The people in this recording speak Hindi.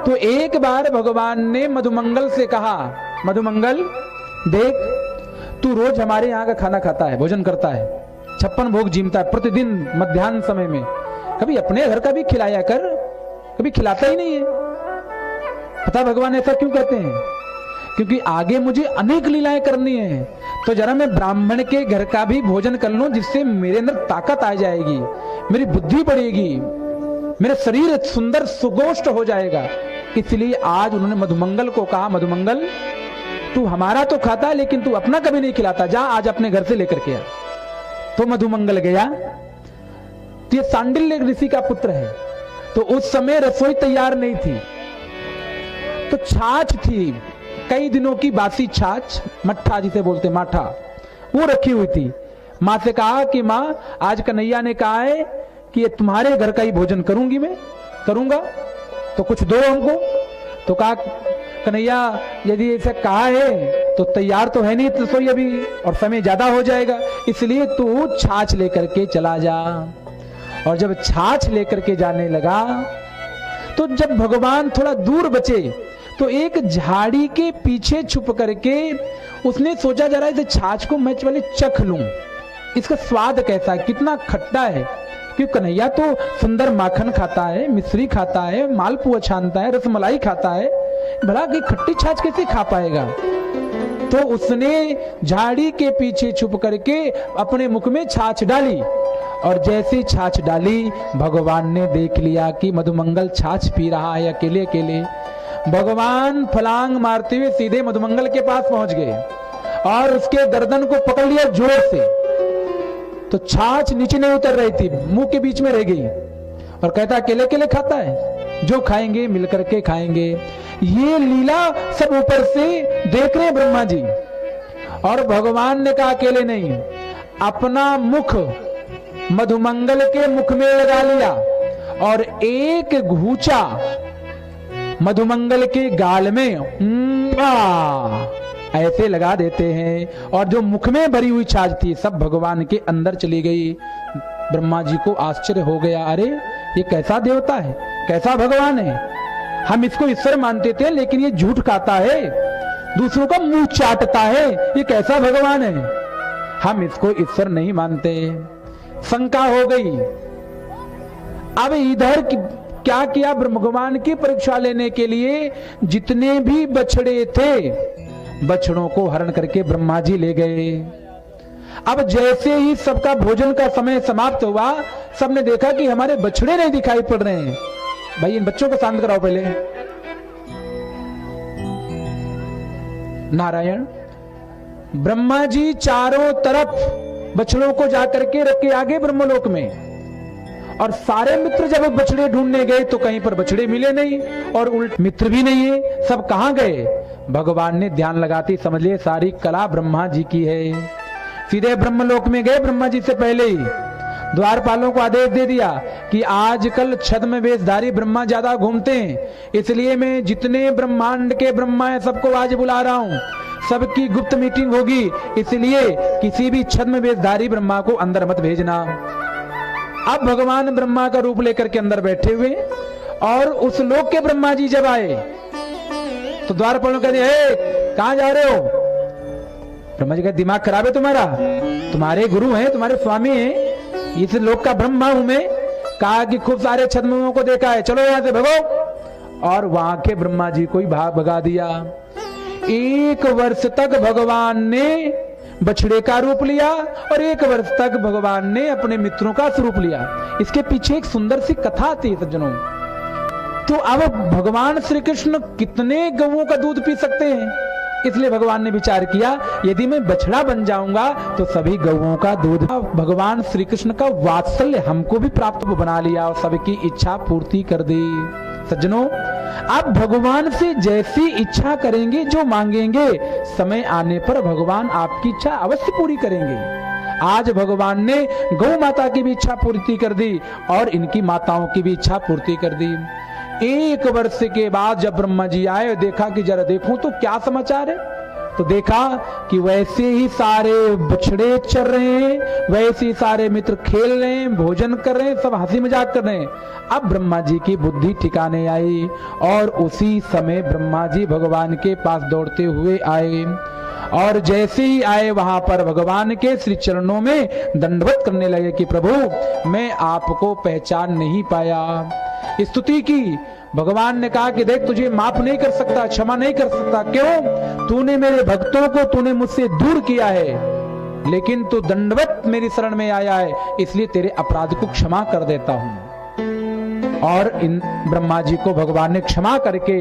तो एक बार भगवान ने मधुमंगल से कहा, मधुमंगल देख, तू रोज हमारे यहाँ का खाना खाता है, भोजन करता है, 56 भोग जीमता है प्रतिदिन मध्याह्न समय में, कभी अपने घर का भी खिलाया कर, कभी खिलाता ही नहीं है। पता भगवान ऐसा क्यों कहते हैं? क्योंकि आगे मुझे अनेक लीलाएं करनी है, तो जरा मैं ब्राह्मण के घर का भी भोजन कर लूं, जिससे मेरे अंदर ताकत आ जाएगी, मेरी बुद्धि बढ़ेगी, मेरा शरीर सुंदर सुगोष्ठ हो जाएगा। इसलिए आज उन्होंने मधुमंगल को कहा, मधुमंगल तू हमारा तो खाता है लेकिन तू अपना कभी नहीं खिलाता, जा आज अपने घर से लेकर के आ। तो मधुमंगल गया। तो ये सांडिल्य ऋषि का पुत्र है। तो उस समय रसोई तैयार नहीं थी, तो छाछ थी, कई दिनों की बासी छाछ, मट्ठा जिसे बोलते माठा, वो रखी हुई थी। मां से कहा कि मां आज कन्हैया ने कहा है कि ये तुम्हारे घर का ही भोजन करूंगी, मैं करूंगा, तो कुछ दो हमको। तो कहा कन्हैया यदि ऐसा कहा है तो तैयार तो है नहीं रसोई अभी, और समय ज्यादा हो जाएगा, इसलिए तू छाछ लेकर के चला जा। और जब छाछ लेकर के जाने लगा, तो जब भगवान थोड़ा दूर बचे तो एक झाड़ी के पीछे छुप करके उसने सोचा जा रहा है इस छाछ को मैं पहले चख लूं, इसका स्वाद कैसा है, कितना खट्टा है। क्योंकि कन्हैया तो सुंदर माखन खाता है, मिश्री खाता है, मालपुआ छानता है, रसमलाई खाता है, भला कि खट्टी छाछ कैसे खा पाएगा। तो उसने झाड़ी के पीछे छुप करके अपने मुख में छाछ डाली, और जैसे छाछ डाली भगवान ने देख लिया कि मधुमंगल छाछ पी रहा है अकेले अकेले। भगवान फलांग मारते हुए सीधे मधुमंगल के पास पहुंच गए और उसके गर्दन को पकड़ लिया जोर से। तो छाछ नीचे नहीं उतर रही थी, मुंह के बीच में रह गई, और कहता अकेले अकेले खाता है, जो खाएंगे मिलकर के खाएंगे। ये लीला सब ऊपर से देख रहे हैं ब्रह्मा जी। और भगवान ने कहा अकेले नहीं, अपना मुख मधुमंगल के मुख में लगा लिया और एक घूंचा मधुमंगल के गाल में ऐसे लगा देते हैं, और जो मुख में भरी हुई छाछ थी सब भगवान के अंदर चली गई। ब्रह्मा जी को आश्चर्य हो गया, अरे ये कैसा देवता है, कैसा भगवान है। हम इसको ईश्वर मानते थे लेकिन ये झूठ खाता है, दूसरों का मुंह चाटता है, ये कैसा भगवान है, हम इसको ईश्वर नहीं मानते। शंका हो गई। अब इधर क्या किया, भगवान की परीक्षा लेने के लिए जितने भी बछड़े थे, बछड़ों को हरण करके ब्रह्मा जी ले गए। अब जैसे ही सबका भोजन का समय समाप्त हुआ, सबने देखा कि हमारे बछड़े नहीं दिखाई पड़ रहे हैं। भाई इन बच्चों को शांत कराओ पहले। नारायण ब्रह्मा जी चारों तरफ बछड़ों को जाकर के रख के आगे ब्रह्मलोक में, और सारे मित्र जब बछड़े ढूंढने गए तो कहीं पर बछड़े मिले नहीं, और उल्ट मित्र भी नहीं है, सब कहां गए। भगवान ने ध्यान लगाती समझ लिए सारी कला ब्रह्मा जी की है। सीधे ब्रह्मलोक में गए। ब्रह्मा जी से पहले ही द्वारपालों को आदेश दे दिया कि आजकल छद्म वेशधारी ब्रह्मा ज्यादा घूमते हैं, इसलिए मैं जितने ब्रह्मांड के ब्रह्मा है सबको आज बुला रहा हूं, सबकी गुप्त मीटिंग होगी, इसलिए किसी भी छद्म वेशधारी ब्रह्मा को अंदर मत भेजना। अब भगवान ब्रह्मा का रूप लेकर के अंदर बैठे हुए, और उस लोक के ब्रह्मा जी जब आए तो द्वारपालों कहते हैं कहां जा रहे हो। ब्रह्मा जी कहते दिमाग खराब है तुम्हारा, तुम्हारे गुरु हैं, तुम्हारे स्वामी हैं, इस लोक का ब्रह्मा हूं मैं। कहा कि खूब सारे छद्मों को देखा है, चलो यहां से भगो। और वहां के ब्रह्मा जी को ही भाग भगा दिया। 1 वर्ष तक भगवान ने बछड़े का रूप लिया, और 1 वर्ष तक भगवान ने अपने मित्रों का स्वरूप लिया। इसके पीछे एक सुंदर सी कथा थी सज्जनों। तो अब भगवान श्री कृष्ण कितने गौओं का दूध पी सकते हैं, इसलिए भगवान ने विचार किया यदि मैं बछड़ा बन जाऊंगा तो सभी गौओं का दूध। भगवान श्री कृष्ण का वात्सल्य हमको भी प्राप्त बना लिया और सबकी इच्छा पूर्ति कर दी। सज्जनों आप भगवान से जैसी इच्छा करेंगे, जो मांगेंगे, समय आने पर भगवान आपकी इच्छा अवश्य पूरी करेंगे। आज भगवान ने गौ माता की भी इच्छा पूर्ति कर दी और इनकी माताओं की भी इच्छा पूर्ति कर दी। 1 वर्ष के बाद जब ब्रह्मा जी आए, देखा कि जरा देखूं तो क्या समाचार है। तो देखा कि वैसे ही सारे बछड़े चर रहे हैं, वैसे ही सारे मित्र खेल रहे हैं, भोजन कर रहे हैं, सब हंसी मजाक कर रहे हैं। अब ब्रह्मा जी की बुद्धि ठिकाने आई और उसी समय ब्रह्मा जी भगवान के पास दौड़ते हुए आए और जैसे ही आए वहां पर भगवान के श्री चरणों में दंडवत करने लगे कि प्रभु मैं आपको पहचान नहीं पाया। स्तुति की। भगवान ने कहा कि देख तुझे माफ नहीं कर सकता, क्षमा नहीं कर सकता। क्यों? तूने मेरे भक्तों को तूने मुझसे दूर किया है, लेकिन तू दंडवत मेरी शरण में आया है, इसलिए तेरे अपराध को क्षमा कर देता हूं। और इन ब्रह्मा जी को भगवान ने क्षमा करके